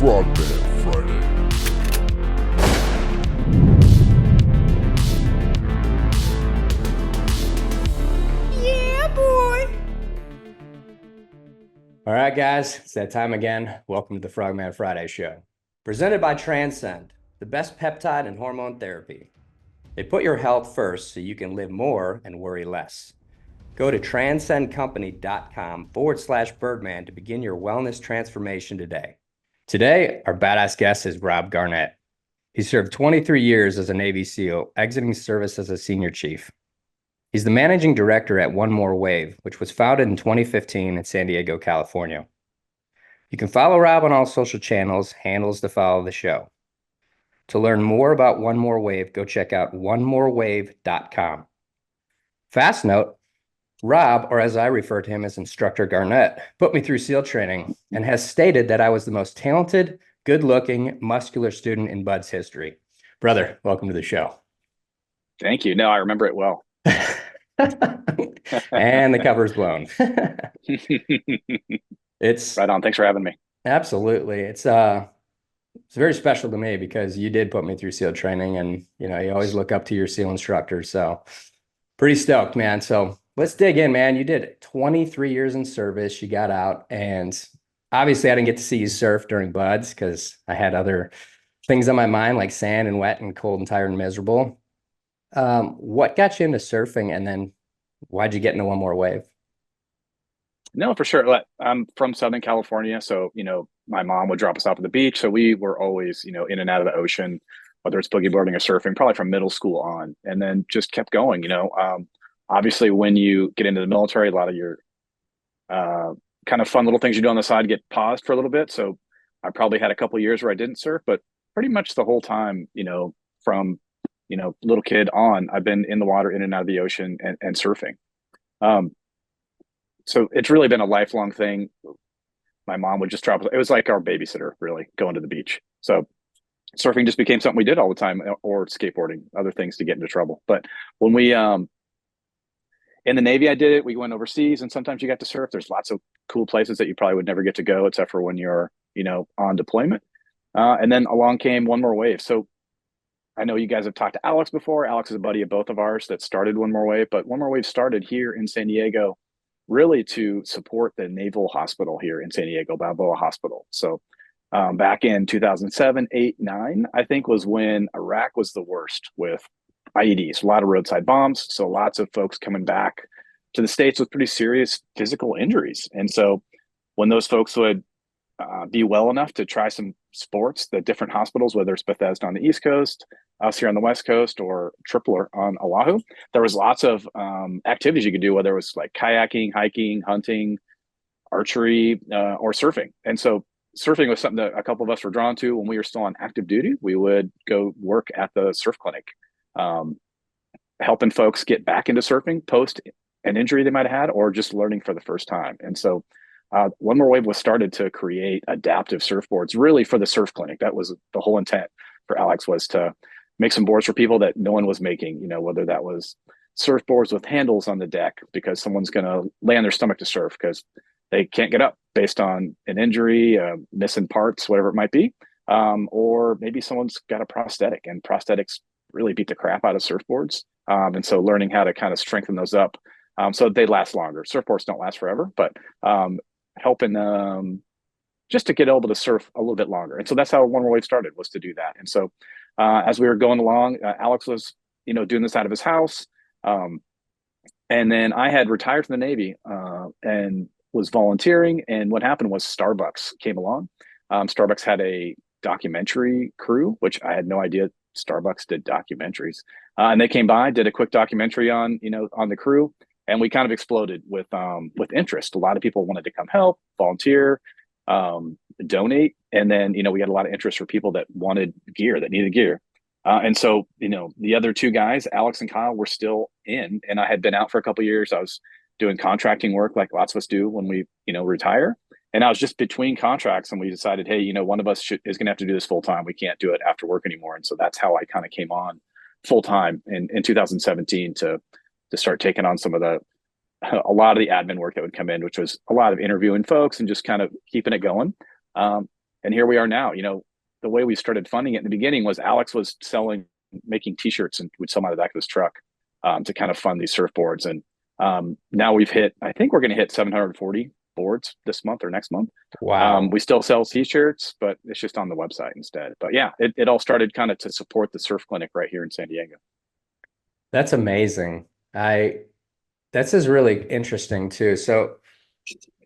Frogman Friday. Yeah, boy. All right, guys, it's that time again. Welcome to the Frogman Friday show. Presented by Transcend, the best peptide and hormone therapy. They put your health first so you can live more and worry less. Go to transcendcompany.com/Birdman to begin your wellness transformation today. Today, our badass guest is Rob Garnett. He served 23 years as a Navy SEAL, exiting service as a senior chief. He's the managing director at One More Wave, which was founded in 2015 in San Diego, California. You can follow Rob on all social channels, handles to follow the show. To learn more about One More Wave, go check out onemorewave.com. Fast note, Rob, or as I refer to him as Instructor Garnett, put me through SEAL training and has stated that I was the most talented, good-looking, muscular student in Bud's history. Brother, welcome to the show. Thank you. No, I remember it well. And the cover's blown. It's right on. Thanks for having me. Absolutely. It's very special to me because you did put me through SEAL training, and you always look up to your SEAL instructors. So pretty stoked, man. So let's dig in, man. You did 23 years in service. You got out, and obviously I didn't get to see you surf during Buds because I had other things on my mind like sand and wet and cold and tired and miserable. What got you into surfing, and then why'd you get into One More Wave? No, for sure. I'm from Southern California, so my mom would drop us off at the beach, so we were always in and out of the ocean, whether it's boogie boarding or surfing, probably from middle school on, and then just kept going. Obviously, when you get into the military, a lot of your kind of fun little things you do on the side get paused for a little bit. So I probably had a couple of years where I didn't surf, but pretty much the whole time, from little kid on, I've been in the water, in and out of the ocean, and surfing. So it's really been a lifelong thing. My mom would just drop us. It was like our babysitter, really, going to the beach. So surfing just became something we did all the time, or skateboarding, other things to get into trouble. But when we in the Navy, I did it. We went overseas, and sometimes you got to surf. There's lots of cool places that you probably would never get to go, except for when you're on deployment. And then along came One More Wave. So I know you guys have talked to Alex before. Alex is a buddy of both of ours that started One More Wave, but One More Wave started here in San Diego really to support the Naval Hospital here in San Diego, Balboa Hospital. So back in 2007, 8, 9, I think was when Iraq was the worst with IEDs, a lot of roadside bombs. So lots of folks coming back to the States with pretty serious physical injuries. And so when those folks would be well enough to try some sports, the different hospitals, whether it's Bethesda on the East Coast, us here on the West Coast, or Tripler on Oahu, there was lots of activities you could do, whether it was like kayaking, hiking, hunting, archery, or surfing. And so surfing was something that a couple of us were drawn to. When we were still on active duty, we would go work at the surf clinic, helping folks get back into surfing post an injury they might have had, or just learning for the first time. And so One More Wave was started to create adaptive surfboards, really for the surf clinic. That was the whole intent for Alex, was to make some boards for people that no one was making, whether that was surfboards with handles on the deck because someone's going to lay on their stomach to surf because they can't get up based on an injury, missing parts, whatever it might be. Or maybe someone's got a prosthetic, and prosthetics really beat the crap out of surfboards. And so learning how to kind of strengthen those up so they last longer. Surfboards don't last forever, but helping them just to get able to surf a little bit longer. And so that's how One More Wave started, was to do that. And so as we were going along, Alex was, doing this out of his house. And then I had retired from the Navy and was volunteering. And what happened was Starbucks came along. Starbucks had a documentary crew, which I had no idea Starbucks did documentaries. And they came by, did a quick documentary on the crew. And we kind of exploded with interest. A lot of people wanted to come help, volunteer, donate. And then, we had a lot of interest for people that wanted gear, that needed gear. And so, the other two guys, Alex and Kyle, were still in, and I had been out for a couple of years. I was doing contracting work like lots of us do when we, retire. And I was just between contracts, and we decided, hey, one of us is going to have to do this full time. We can't do it after work anymore. And so that's how I kind of came on full time in 2017 to start taking on a lot of the admin work that would come in, which was a lot of interviewing folks and just kind of keeping it going. And and here we are now. The way we started funding it in the beginning was Alex was making t-shirts, and we'd sell them out of the back of his truck to kind of fund these surfboards. And now I think we're going to hit 740 boards this month or next month. Wow. We still sell t-shirts, but it's just on the website instead. But yeah, it all started kind of to support the surf clinic right here in San Diego. That's amazing. This is really interesting too. So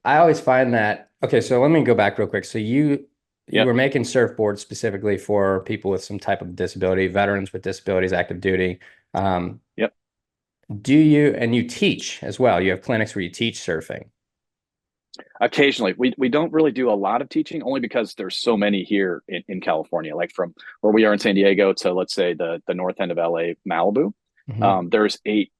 I always find that, okay, so let me go back real quick. So you Yep. were making surfboards specifically for people with some type of disability, veterans with disabilities, active duty. Yep. And you teach as well. You have clinics where you teach surfing. Occasionally, we don't really do a lot of teaching, only because there's so many here in California, like from where we are in San Diego to, let's say, the north end of LA, Malibu. There's 8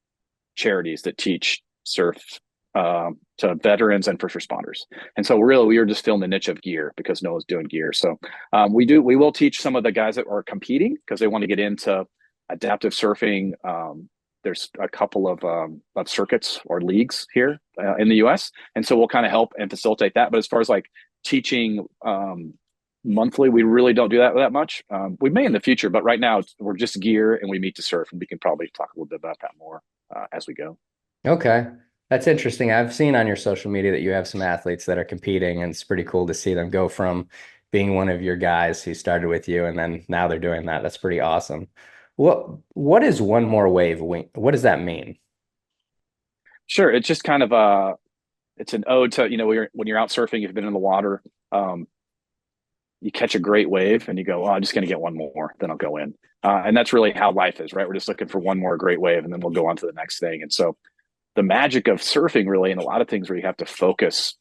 charities that teach surf to veterans and first responders. And so really we were just filling the niche of gear because no one's doing gear. So we will teach some of the guys that are competing because they want to get into adaptive surfing. There's a couple of circuits or leagues here in the US. And so we'll kind of help and facilitate that. But as far as like teaching monthly, we really don't do that much. We may in the future, but right now we're just gear and we meet to surf, and we can probably talk a little bit about that more as we go. Okay. That's interesting. I've seen on your social media that you have some athletes that are competing, and it's pretty cool to see them go from being one of your guys who started with you, and then now they're doing that. That's pretty awesome. What is one more wave? What does that mean? Sure. It's just kind of it's an ode to, when you're out surfing, you've been in the water, you catch a great wave and you go, I'm just going to get one more, then I'll go in. And that's really how life is, right? We're just looking for one more great wave and then we'll go on to the next thing. And so the magic of surfing really, and a lot of things where you have to focus,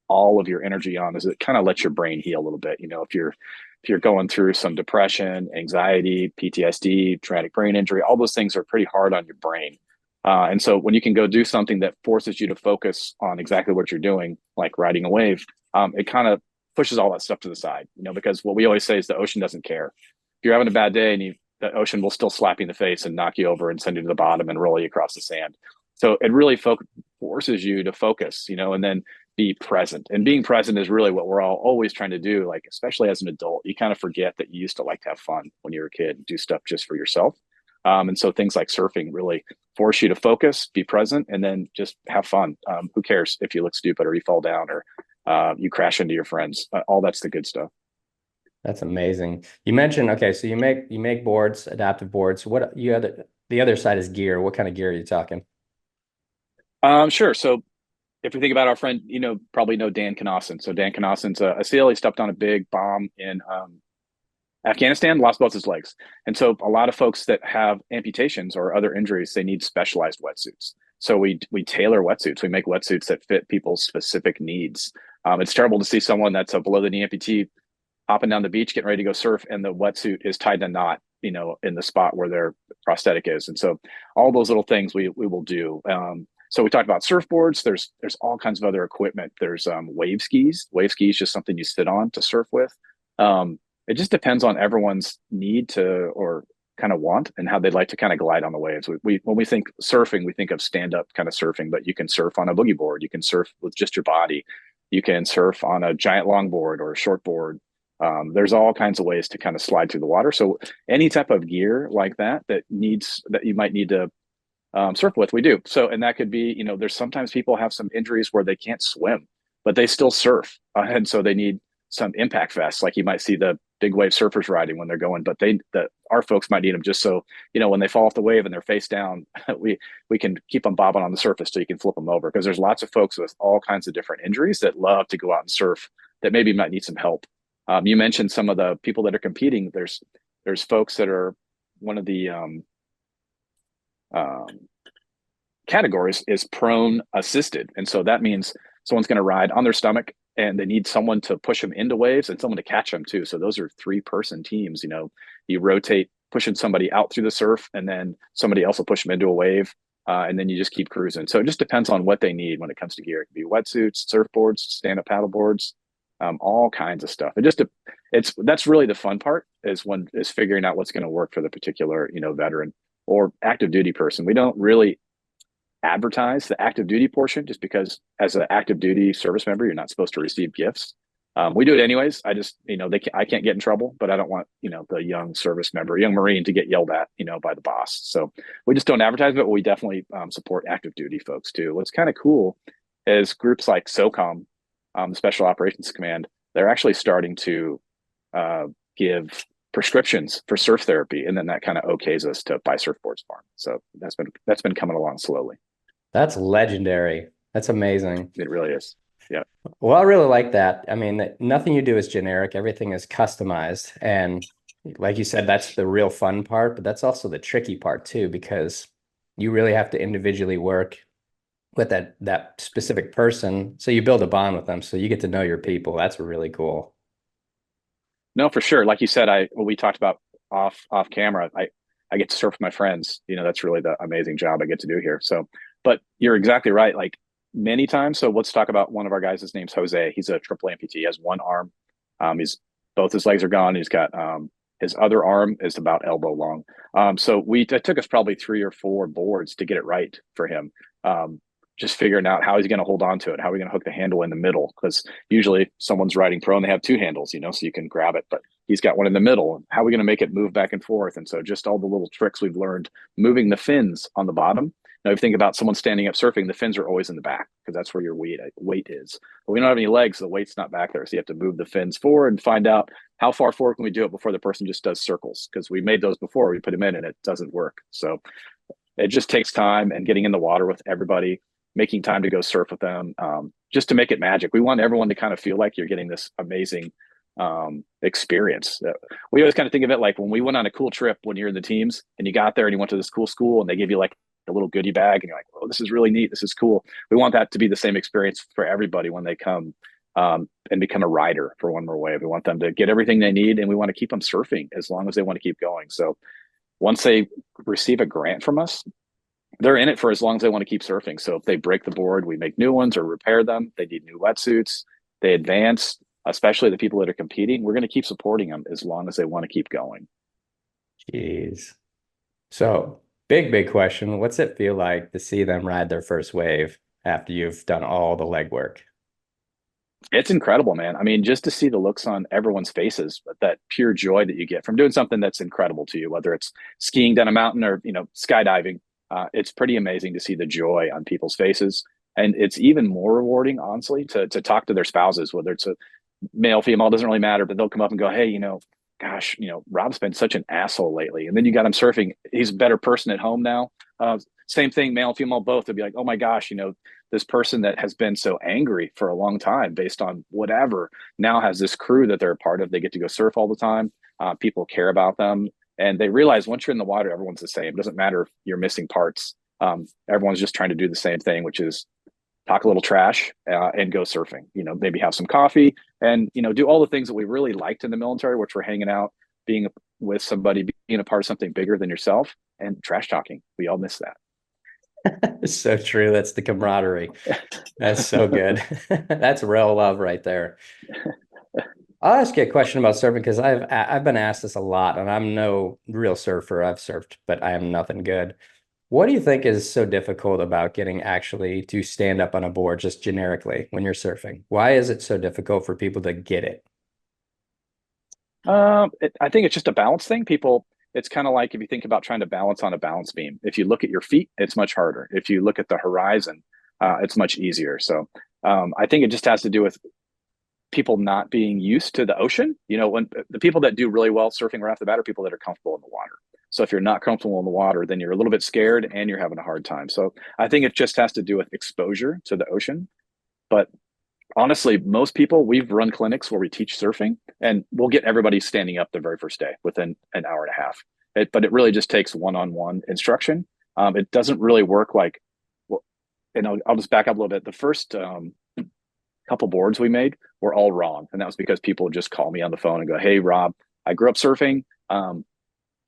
all of your energy on, is it kind of lets your brain heal a little bit. If you're going through some depression, anxiety, PTSD, traumatic brain injury, all those things are pretty hard on your brain. And so when you can go do something that forces you to focus on exactly what you're doing, like riding a wave, it kind of pushes all that stuff to the side, because what we always say is the ocean doesn't care. If you're having a bad day and the ocean will still slap you in the face and knock you over and send you to the bottom and roll you across the sand. So it really forces you to focus, and then be present. And being present is really what we're all always trying to do. Like, especially as an adult, you kind of forget that you used to like to have fun when you were a kid and do stuff just for yourself. And so things like surfing really force you to focus, be present, and then just have fun. Who cares if you look stupid or you fall down or you crash into your friends? All that's the good stuff. That's amazing. You mentioned, okay, so you make boards, adaptive boards. The other side is gear. What kind of gear are you talking? Sure. So if we think about our friend, probably know Dan Kanassen. So Dan Kanassen's a SEAL. He stepped on a big bomb in Afghanistan, lost both his legs. And so a lot of folks that have amputations or other injuries, they need specialized wetsuits. So we tailor wetsuits. We make wetsuits that fit people's specific needs. It's terrible to see someone that's a below the knee amputee hopping down the beach, getting ready to go surf, and the wetsuit is tied in a knot, in the spot where their prosthetic is. And so all those little things we will do. So we talked about surfboards. There's all kinds of other equipment. There's wave skis. Wave skis, just something you sit on to surf with. It just depends on everyone's need to, or kind of want, and how they'd like to kind of glide on the waves. When we think surfing, we think of stand-up kind of surfing, but you can surf on a boogie board. You can surf with just your body. You can surf on a giant longboard or a short board. There's all kinds of ways to kind of slide through the water. So any type of gear like that you might need to surf with, we do. So, and that could be, there's sometimes people have some injuries where they can't swim, but they still surf. And so they need some impact vests, like you might see the big wave surfers riding when they're going, but our folks might need them just so, when they fall off the wave and they're face down, we can keep them bobbing on the surface so you can flip them over. Because there's lots of folks with all kinds of different injuries that love to go out and surf that maybe might need some help. You mentioned some of the people that are competing. There's folks that are, one of the categories is prone assisted. And so that means someone's going to ride on their stomach and they need someone to push them into waves and someone to catch them too. So those are 3-person teams. You rotate pushing somebody out through the surf, and then somebody else will push them into a wave. And then you just keep cruising. So it just depends on what they need when it comes to gear. It could be wetsuits, surfboards, stand-up paddle boards, all kinds of stuff. That's really the fun part, is figuring out what's going to work for the particular, veteran or active duty person. We don't really advertise the active duty portion, just because as an active duty service member, you're not supposed to receive gifts. We do it anyways. I just, I can't get in trouble, but I don't want, the young service member, young Marine to get yelled at, by the boss. So we just don't advertise it, but we definitely support active duty folks too. What's kind of cool is groups like SOCOM, the Special Operations Command, they're actually starting to give prescriptions for surf therapy, and then that kind of okays us to buy surfboards for them. So that's been coming along slowly. That's legendary. That's amazing. It really is. Yeah. Well, I really like that. I mean, nothing you do is generic. Everything is customized. And like you said, that's the real fun part, but that's also the tricky part too, because you really have to individually work with that specific person. So you build a bond with them. So you get to know your people. That's really cool. No, for sure. Like you said, what we talked about off camera, I get to surf with my friends. That's really the amazing job I get to do here. So, but you're exactly right. Like many times. So let's talk about one of our guys. His name's Jose. He's a triple amputee. He has one arm. He's both his legs are gone. He's got his other arm is about elbow long. So it took us probably 3 or 4 boards to get it right for him. Just figuring out how he's going to hold on to it. How are we going to hook the handle in the middle? Because usually someone's riding pro and they have 2 handles, so you can grab it, but he's got one in the middle. How are we going to make it move back and forth? And so just all the little tricks we've learned, moving the fins on the bottom. Now, if you think about someone standing up surfing, the fins are always in the back because that's where your weight is. But we don't have any legs, so the weight's not back there. So you have to move the fins forward and find out how far forward can we do it before the person just does circles, because we made those before. We put them in and it doesn't work. So it just takes time and getting in the water with everybody, making time to go surf with them, just to make it magic. We want everyone to kind of feel like you're getting this amazing experience. We always kind of think of it like when we went on a cool trip when you're in the teams and you got there and you went to this cool school and they give you like a little goodie bag and you're like, oh, this is really neat. This is cool. We want that to be the same experience for everybody when they come and become a rider for One More Wave. We want them to get everything they need, and we want to keep them surfing as long as they want to keep going. So once they receive a grant from us, they're in it for as long as they want to keep surfing. So if they break the board, we make new ones or repair them. They need new wetsuits. They advance, especially the people that are competing. We're going to keep supporting them as long as they want to keep going. Jeez. So big question. What's it feel like to see them ride their first wave after you've done all the legwork? It's incredible, man. I mean, just to see the looks on everyone's faces, that pure joy that you get from doing something that's incredible to you, whether it's skiing down a mountain or, skydiving, it's pretty amazing to see the joy on people's faces. And it's even more rewarding, honestly, to talk to their spouses, whether it's a male, female, doesn't really matter, but they'll come up and go, hey, gosh, Rob's been such an asshole lately. And then you got him surfing. He's a better person at home now. Same thing, male and female, both. They'll be like, oh my gosh, this person that has been so angry for a long time based on whatever now has this crew that they're a part of. They get to go surf all the time. People care about them. And they realize once you're in the water, everyone's the same. It doesn't matter if you're missing parts. Everyone's just trying to do the same thing, which is talk a little trash and go surfing, maybe have some coffee and, do all the things that we really liked in the military, which were hanging out, being with somebody, being a part of something bigger than yourself, and trash talking. We all miss that. So true. That's the camaraderie. That's so good. That's real love right there. I'll ask you a question about surfing because I've been asked this a lot, and I'm no real surfer. I've surfed, but I am nothing good. What do you think is so difficult about getting actually to stand up on a board just generically when you're surfing? Why is it so difficult for people to get it? I think it's just a balance thing. It's kind of like if you think about trying to balance on a balance beam. If you look at your feet, it's much harder. If you look at the horizon, it's much easier. So I think it just has to do with people not being used to the ocean. When the people that do really well surfing right off the bat are people that are comfortable in the water. So if you're not comfortable in the water, then you're a little bit scared and you're having a hard time. So I think it just has to do with exposure to the ocean. But honestly, most people, we've run clinics where we teach surfing and we'll get everybody standing up the very first day within an hour and a half. But it really just takes one-on-one instruction. It doesn't really work like, and I'll just back up a little bit. The first couple boards we made were all wrong. And that was because people would just call me on the phone and go, hey, Rob, I grew up surfing.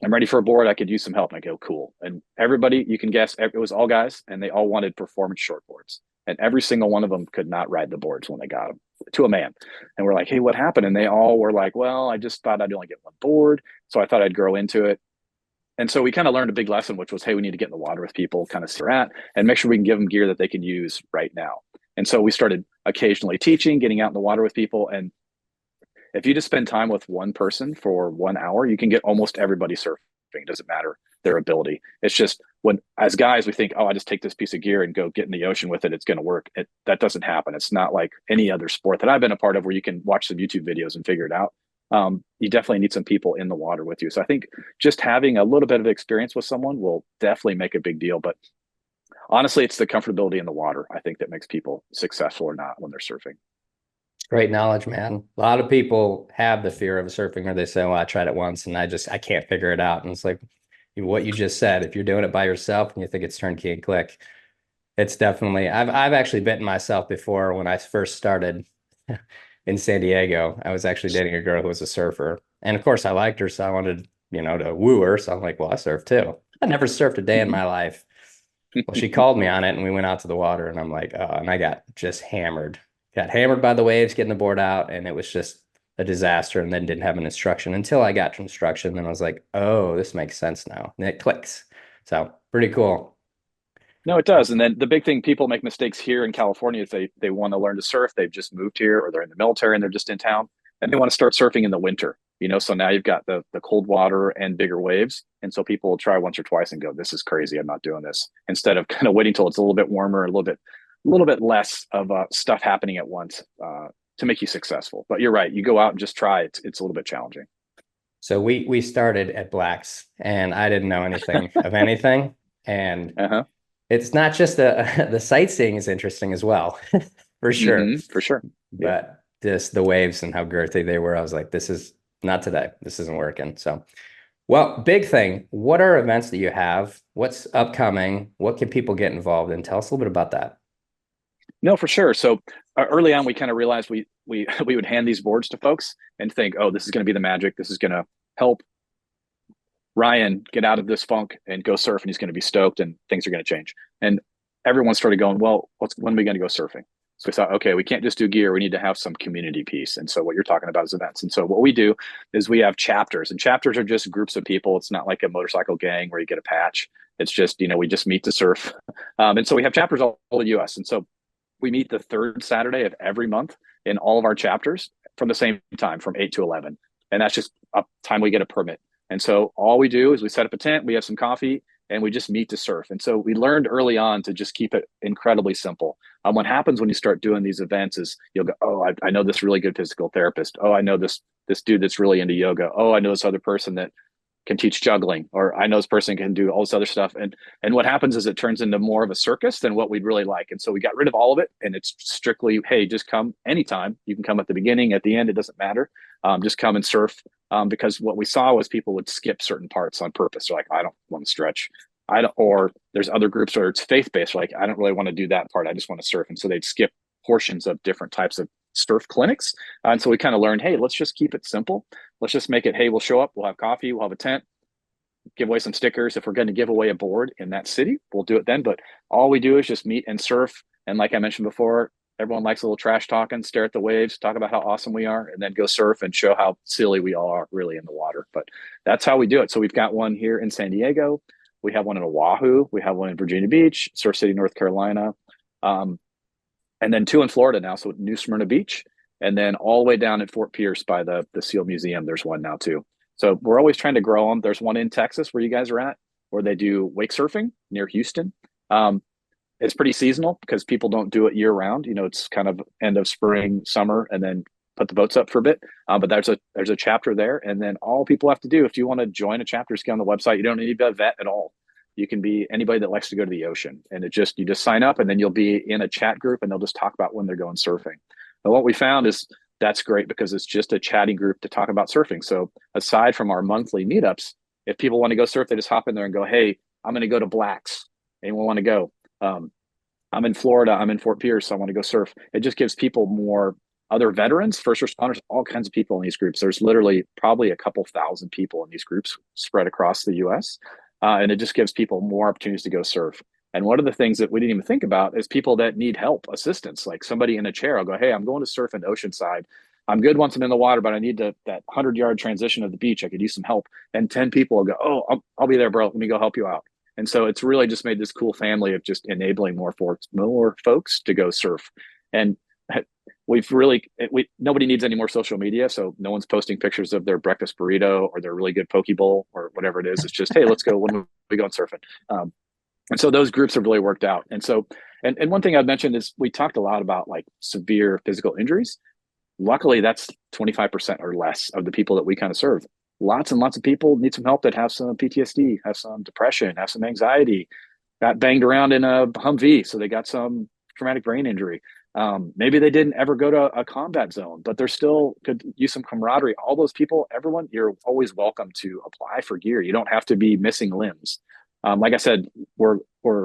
I'm ready for a board. I could use some help. And I go, cool. And everybody, you can guess, it was all guys and they all wanted performance short boards. And every single one of them could not ride the boards when they got them, to a man. And we're like, hey, what happened? And they all were like, well, I just thought I'd only get one board. So I thought I'd grow into it. And so we kind of learned a big lesson, which was, hey, we need to get in the water with people, kind of see where they're at, and make sure we can give them gear that they can use right now. And so we started occasionally teaching, getting out in the water with people. And if you just spend time with one person for 1 hour, you can get almost everybody surfing. It doesn't matter their ability. It's just when, as guys, we think, oh, I just take this piece of gear and go get in the ocean with it. It's going to work. That doesn't happen. It's not like any other sport that I've been a part of where you can watch some YouTube videos and figure it out. You definitely need some people in the water with you. So I think just having a little bit of experience with someone will definitely make a big deal. But honestly, it's the comfortability in the water, I think, that makes people successful or not when they're surfing. Great knowledge, man. A lot of people have the fear of surfing, or they say, well, I tried it once and I can't figure it out. And it's like what you just said, if you're doing it by yourself and you think it's turnkey and click, it's definitely, I've actually bitten myself before. When I first started in San Diego, I was actually dating a girl who was a surfer. And of course I liked her. So I wanted, to woo her. So I'm like, well, I surf too. I never surfed a day in my life. Well, she called me on it and we went out to the water and I'm like, oh, and I got just hammered. Got hammered by the waves, getting the board out, and it was just a disaster. And then didn't have an instruction until I got to instruction. And I was like, oh, this makes sense now. And it clicks. So pretty cool. No, it does. And then the big thing, people make mistakes here in California if they want to learn to surf. They've just moved here, or they're in the military and they're just in town, and they want to start surfing in the winter. So now you've got the cold water and bigger waves. And so people will try once or twice and go, this is crazy, I'm not doing this. Instead of kind of waiting till it's a little bit warmer, a little bit less of stuff happening at once to make you successful. But you're right, you go out and just try. It's a little bit challenging. So we started at Blacks and I didn't know anything of anything. And it's not just the sightseeing is interesting as well, for sure. For sure. But just the waves and how girthy they were, I was like, this is not today. This isn't working. So, well, big thing. What are events that you have? What's upcoming? What can people get involved in? Tell us a little bit about that. No, for sure. So early on, we kind of realized we would hand these boards to folks and think, oh, this is going to be the magic. This is going to help Ryan get out of this funk and go surf, and he's going to be stoked and things are going to change. And everyone started going, well, when are we going to go surfing? So we thought, okay, we can't just do gear. We need to have some community piece. And so what you're talking about is events. And so what we do is we have chapters, and chapters are just groups of people. It's not like a motorcycle gang where you get a patch. It's just, we just meet to surf. And so we have chapters all over the US. And so we meet the third Saturday of every month in all of our chapters from the same time, from 8 to 11. And that's just a time we get a permit. And so all we do is we set up a tent, we have some coffee, and we just meet to surf. And so we learned early on to just keep it incredibly simple. What happens when you start doing these events is you'll go, oh, I know this really good physical therapist. Oh, I know this dude that's really into yoga. Oh, I know this other person that can teach juggling, or I know this person can do all this other stuff. And what happens is it turns into more of a circus than what we'd really like. And so we got rid of all of it, and it's strictly, hey, just come anytime. You can come at the beginning, at the end, it doesn't matter. Just come and surf. Because what we saw was people would skip certain parts on purpose. They're like, I don't want to stretch. Or there's other groups where it's faith-based. Like, I don't really want to do that part. I just want to surf. And so they'd skip portions of different types of surf clinics. And so we kind of learned, hey, let's just keep it simple. Let's just make it, hey, we'll show up, we'll have coffee, we'll have a tent, give away some stickers. If we're going to give away a board in that city, we'll do it then. But all we do is just meet and surf. And like I mentioned before, everyone likes a little trash talking, stare at the waves, talk about how awesome we are, and then go surf and show how silly we all are really in the water. But that's how we do it. So we've got one here in San Diego. We have one in Oahu. We have one in Virginia Beach, Surf City, North Carolina. And then 2 in Florida now. So New Smyrna Beach. And then all the way down at Fort Pierce by the SEAL Museum, there's one now too. So we're always trying to grow them. There's one in Texas where you guys are at, where they do wake surfing near Houston. It's pretty seasonal because people don't do it year round. It's kind of end of spring, summer, and then put the boats up for a bit. But there's a chapter there. And then all people have to do, if you want to join a chapter, is get on the website. You don't need to be a vet at all. You can be anybody that likes to go to the ocean. And you just sign up, and then you'll be in a chat group, and they'll just talk about when they're going surfing. And what we found is that's great because it's just a chatting group to talk about surfing. So aside from our monthly meetups, if people want to go surf, they just hop in there and go, hey, I'm going to go to Blacks. Anyone want to go? I'm in Florida. I'm in Fort Pierce. I want to go surf. It just gives people more other veterans, first responders, all kinds of people in these groups. There's literally probably a couple thousand people in these groups spread across the US. And it just gives people more opportunities to go surf. And one of the things that we didn't even think about is people that need help, assistance, like somebody in a chair. I'll go, hey, I'm going to surf in Oceanside. I'm good once I'm in the water, but I need that 100-yard transition of the beach. I could use some help. And 10 people will go, oh, I'll be there, bro. Let me go help you out. And so it's really just made this cool family of just enabling more folks to go surf. And nobody needs any more social media, so no one's posting pictures of their breakfast burrito or their really good poke bowl or whatever it is. It's just, hey, let's go when we go surfing. And so those groups have really worked out. And so, and one thing I've mentioned is we talked a lot about like severe physical injuries. Luckily, that's 25% or less of the people that we kind of serve. Lots and lots of people need some help that have some PTSD, have some depression, have some anxiety, got banged around in a Humvee, so they got some traumatic brain injury. Maybe they didn't ever go to a combat zone, but they're still could use some camaraderie. All those people, everyone, you're always welcome to apply for gear. You don't have to be missing limbs. Like I said, we're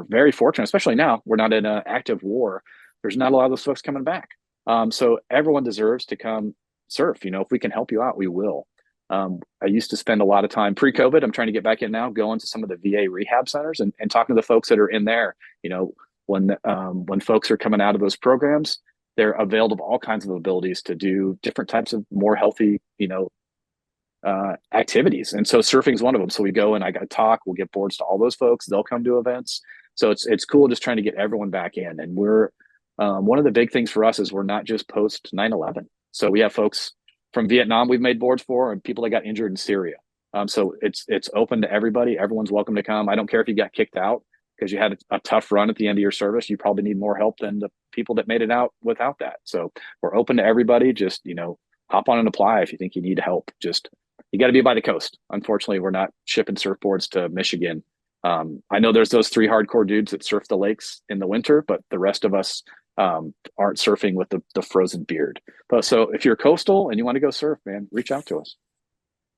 very fortunate, especially now. We're not in an active war. There's not a lot of those folks coming back. So everyone deserves to come surf. If we can help you out, we will. I used to spend a lot of time pre-COVID. I'm trying to get back in now, going to some of the VA rehab centers and talking to the folks that are in there. When folks are coming out of those programs, they're availed of all kinds of abilities to do different types of more healthy, activities. And so surfing is one of them. So we go and I got talk, we'll get boards to all those folks. They'll come to events. So it's cool just trying to get everyone back in. And we're, one of the big things for us is we're not just post 9/11. So we have folks from Vietnam we've made boards for, and people that got injured in Syria. So it's open to everybody. Everyone's welcome to come. I don't care if you got kicked out because you had a tough run at the end of your service. You probably need more help than the people that made it out without that. So we're open to everybody. Just, hop on and apply if you think you need help. Just, you got to be by the coast. Unfortunately, we're not shipping surfboards to Michigan. I know there's those 3 hardcore dudes that surf the lakes in the winter, but the rest of us aren't surfing with the frozen beard. But so if you're coastal and you want to go surf, man, reach out to us.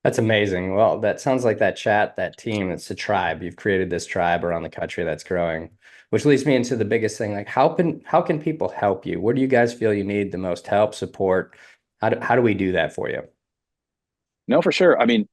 That's amazing. Well, that sounds like that team, it's a tribe. You've created this tribe around the country that's growing, which leads me into the biggest thing. Like, how can people help you? Where do you guys feel you need the most help, support? How do we do that for you? No, for sure. I mean,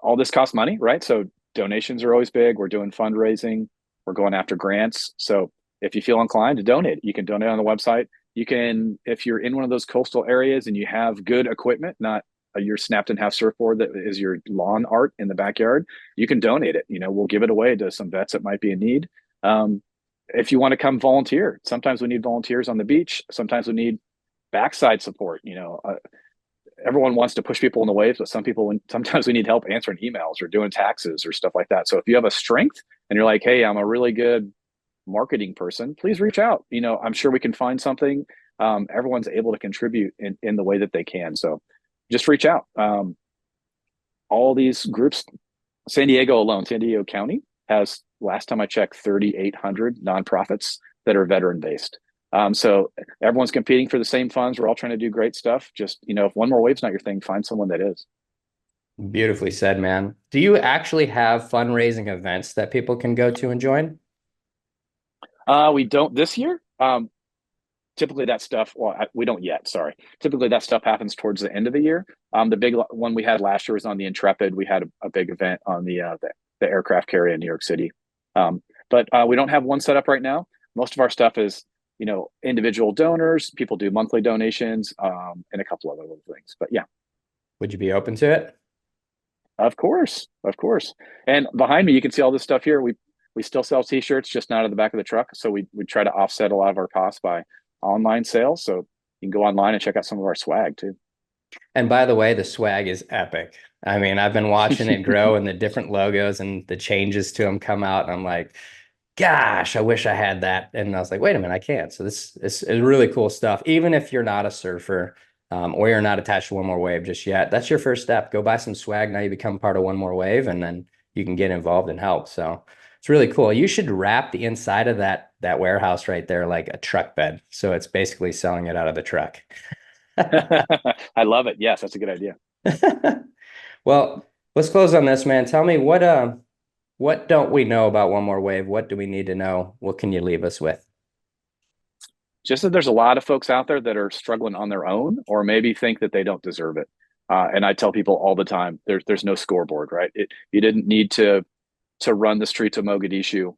all this costs money, right? So donations are always big. We're doing fundraising. We're going after grants. So if you feel inclined to donate, you can donate on the website. You can, if you're in one of those coastal areas and you have good equipment, not your snapped in half surfboard that is your lawn art in the backyard, you can donate it. We'll give it away to some vets that might be in need. If you want to come volunteer, sometimes we need volunteers on the beach. Sometimes we need backside support. Everyone wants to push people in the waves, but sometimes we need help answering emails or doing taxes or stuff like that. So if you have a strength and you're like, hey, I'm a really good marketing person, please reach out. I'm sure we can find something. Everyone's able to contribute in the way that they can. So just reach out. All these groups, San Diego alone, San Diego County has, last time I checked, 3,800 nonprofits that are veteran based. So everyone's competing for the same funds. We're all trying to do great stuff. Just, if one more wave's not your thing, find someone that is. Beautifully said, man. Do you actually have fundraising events that people can go to and join? We don't this year. Typically that stuff, we don't yet, sorry. Typically that stuff happens towards the end of the year. The big one we had last year was on the Intrepid. We had a big event on the aircraft carrier in New York City. But we don't have one set up right now. Most of our stuff is, individual donors. People do monthly donations, and a couple other little things. But yeah. Would you be open to it? Of course. And behind me, you can see all this stuff here. We still sell t-shirts, just not at the back of the truck. So we try to offset a lot of our costs by online sales. So you can go online and check out some of our swag too. And by the way, the swag is epic. I mean, I've been watching it grow and the different logos and the changes to them come out. And I'm like, gosh, I wish I had that. And I was like, wait a minute, I can't. So this is really cool stuff. Even if you're not a surfer or you're not attached to One More Wave just yet, that's your first step. Go buy some swag. Now you become part of One More Wave, and then you can get involved and help. So it's really cool. You should wrap the inside of that warehouse right there like a truck bed. So it's basically selling it out of the truck. I love it. Yes, that's a good idea. Well, let's close on this, man. Tell me what don't we know about One More Wave? What do we need to know? What can you leave us with? Just that there's a lot of folks out there that are struggling on their own, or maybe think that they don't deserve it. And I tell people all the time, there's no scoreboard, right? You didn't need to run the streets of Mogadishu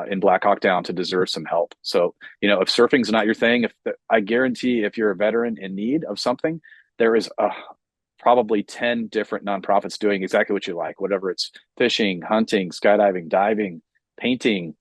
in Black Hawk Down to deserve some help. So, if surfing's not your thing, I guarantee if you're a veteran in need of something, there is probably 10 different nonprofits doing exactly what you like, whatever it's fishing, hunting, skydiving, diving, painting,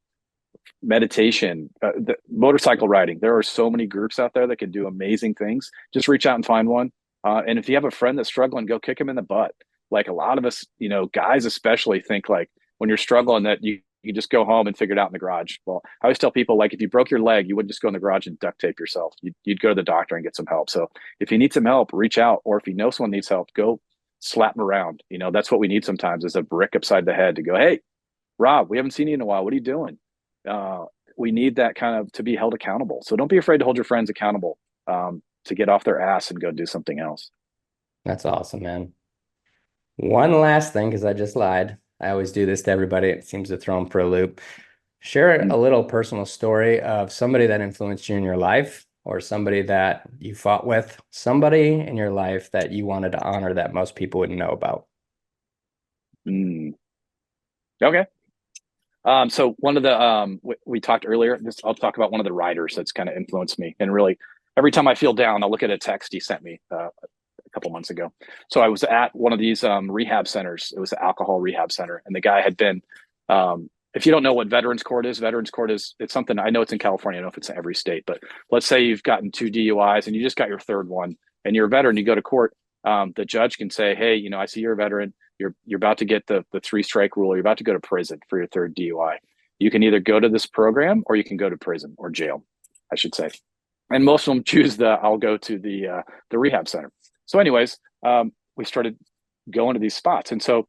meditation, the motorcycle riding. There are so many groups out there that can do amazing things. Just reach out and find one. And if you have a friend that's struggling, go kick him in the butt. Like a lot of us, guys especially think like when you're struggling that you just go home and figure it out in the garage. Well, I always tell people like if you broke your leg, you wouldn't just go in the garage and duct tape yourself. You'd go to the doctor and get some help. So if you need some help, reach out. Or if you know someone needs help, go slap them around. That's what we need sometimes is a brick upside the head to go, hey, Rob, we haven't seen you in a while. What are you doing? We need that kind of to be held accountable. So don't be afraid to hold your friends accountable to get off their ass and go do something else. That's awesome, man. One last thing, because I just lied. I always do this to everybody. It seems to throw them for a loop. Share a little personal story of somebody that influenced you in your life or somebody that you fought with, somebody in your life that you wanted to honor that most people wouldn't know about. Okay. So one of the, we talked earlier, I'll talk about one of the writers that's kind of influenced me. And really every time I feel down, I'll look at a text he sent me a couple months ago. So I was at one of these rehab centers. It was an alcohol rehab center. And the guy had been, if you don't know what Veterans Court is, it's something, I know it's in California. I don't know if it's in every state, but let's say you've gotten 2 DUIs and you just got your 3rd one and you're a veteran, you go to court. The judge can say, hey, I see you're a veteran. You're about to get the 3-strike rule. You're about to go to prison for your 3rd DUI. You can either go to this program or you can go to prison or jail, I should say. And most of them choose I'll go to the rehab center. So anyways, we started going to these spots. And so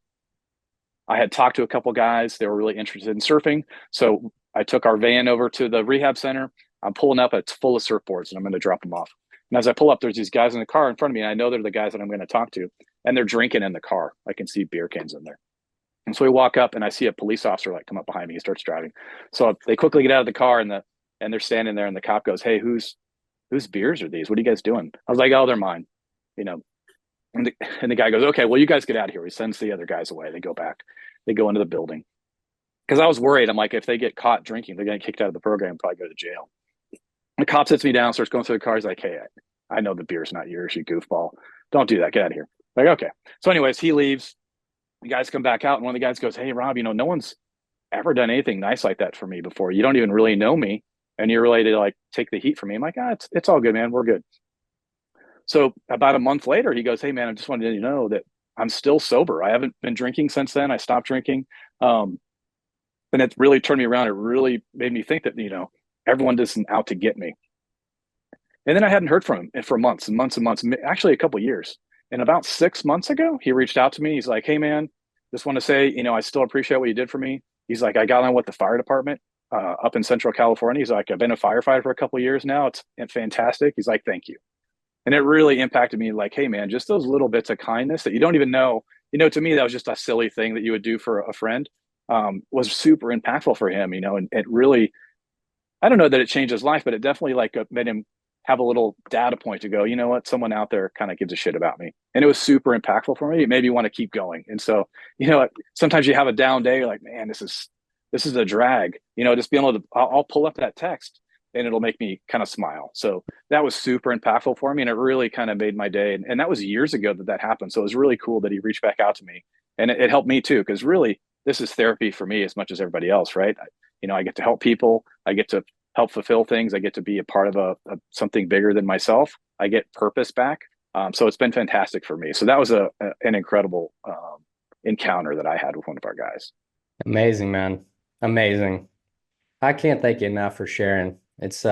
I had talked to a couple guys. They were really interested in surfing. So I took our van over to the rehab center. I'm pulling up. It's full of surfboards and I'm going to drop them off. And as I pull up, there's these guys in the car in front of me. And I know they're the guys that I'm going to talk to. And they're drinking in the car. I can see beer cans in there. And so we walk up and I see a police officer like come up behind me. He starts driving. So they quickly get out of the car and they're standing there and the cop goes, hey, whose beers are these? What are you guys doing? I was like, oh, they're mine. And the guy goes, okay, well, you guys get out of here. He sends the other guys away. They go back. They go into the building. Because I was worried. I'm like, if they get caught drinking, they're going to get kicked out of the program and probably go to jail. The cop sits me down, starts going through the car. He's like, hey, I know the beer's not yours, you goofball. Don't do that. Get out of here. Like, okay. So anyways, he leaves. The guys come back out and one of the guys goes, hey, Rob, no one's ever done anything nice like that for me before. You don't even really know me. And you're ready to like take the heat from me. I'm like, it's all good, man. We're good. So about a month later, he goes, hey, man, I just wanted you to know that I'm still sober. I haven't been drinking since then. I stopped drinking. And it really turned me around. It really made me think that, everyone isn't out to get me. And then I hadn't heard from him for months and months and months, actually a couple of years. And about 6 months ago, he reached out to me. He's like, hey, man, just want to say, I still appreciate what you did for me. He's like, I got on with the fire department up in Central California. He's like, I've been a firefighter for a couple of years now. It's fantastic. He's like, thank you. And it really impacted me like, hey, man, just those little bits of kindness that you don't even know. To me, that was just a silly thing that you would do for a friend was super impactful for him, and it really, I don't know that it changed his life, but it definitely like made him have a little data point to go, you know what, someone out there kind of gives a shit about me. And it was super impactful for me. It made me want to keep going. And so, sometimes you have a down day, you're like, man, this is a drag, just being able to, I'll pull up that text and it'll make me kind of smile. So that was super impactful for me. And it really kind of made my day. And that was years ago that happened. So it was really cool that he reached back out to me and it helped me too. Cause really this is therapy for me as much as everybody else. Right. I get to help people. I get to help fulfill things. I get to be a part of something bigger than myself. I get purpose back. So it's been fantastic for me. So that was an incredible encounter that I had with one of our guys. Amazing, man. Amazing. I can't thank you enough for sharing. It's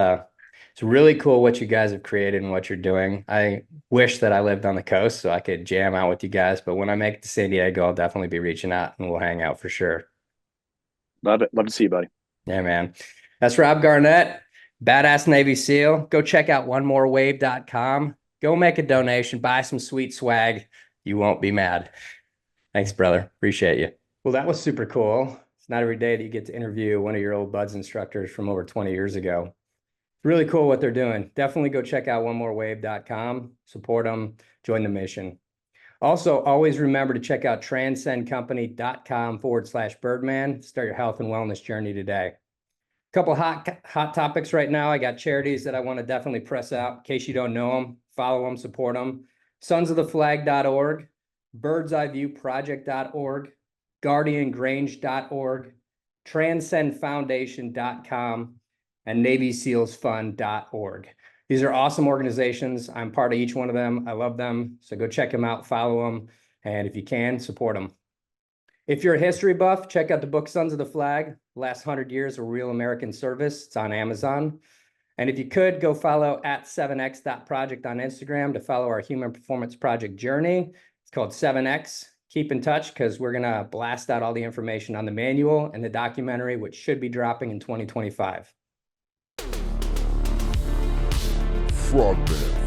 really cool what you guys have created and what you're doing. I wish that I lived on the coast so I could jam out with you guys, but when I make it to San Diego, I'll definitely be reaching out and we'll hang out for sure. Love it. Love to see you, buddy. Yeah, man. That's Rob Garnett, badass Navy SEAL. Go check out onemorewave.com. Go make a donation, buy some sweet swag. You won't be mad. Thanks, brother. Appreciate you. Well, that was super cool. It's not every day that you get to interview one of your old buds instructors from over 20 years ago. Really cool what they're doing. Definitely go check out onemorewave.com. Support them. Join the mission. Also, always remember to check out transcendcompany.com/Birdman. Start your health and wellness journey today. A couple hot topics right now. I got charities that I want to definitely press out in case you don't know them. Follow them, support them. sonsoftheflag.org, birdseyeviewproject.org, guardiangrange.org, transcendfoundation.com, and NavySealsFund.org. These are awesome organizations. I'm part of each one of them. I love them. So go check them out, follow them, and if you can, support them. If you're a history buff, check out the book Sons of the Flag, Last 100 Years of Real American Service. It's on Amazon. And if you could, go follow at 7x.project on Instagram to follow our Human Performance Project journey. It's called 7x. Keep in touch because we're going to blast out all the information on the manual and the documentary, which should be dropping in 2025. Frogman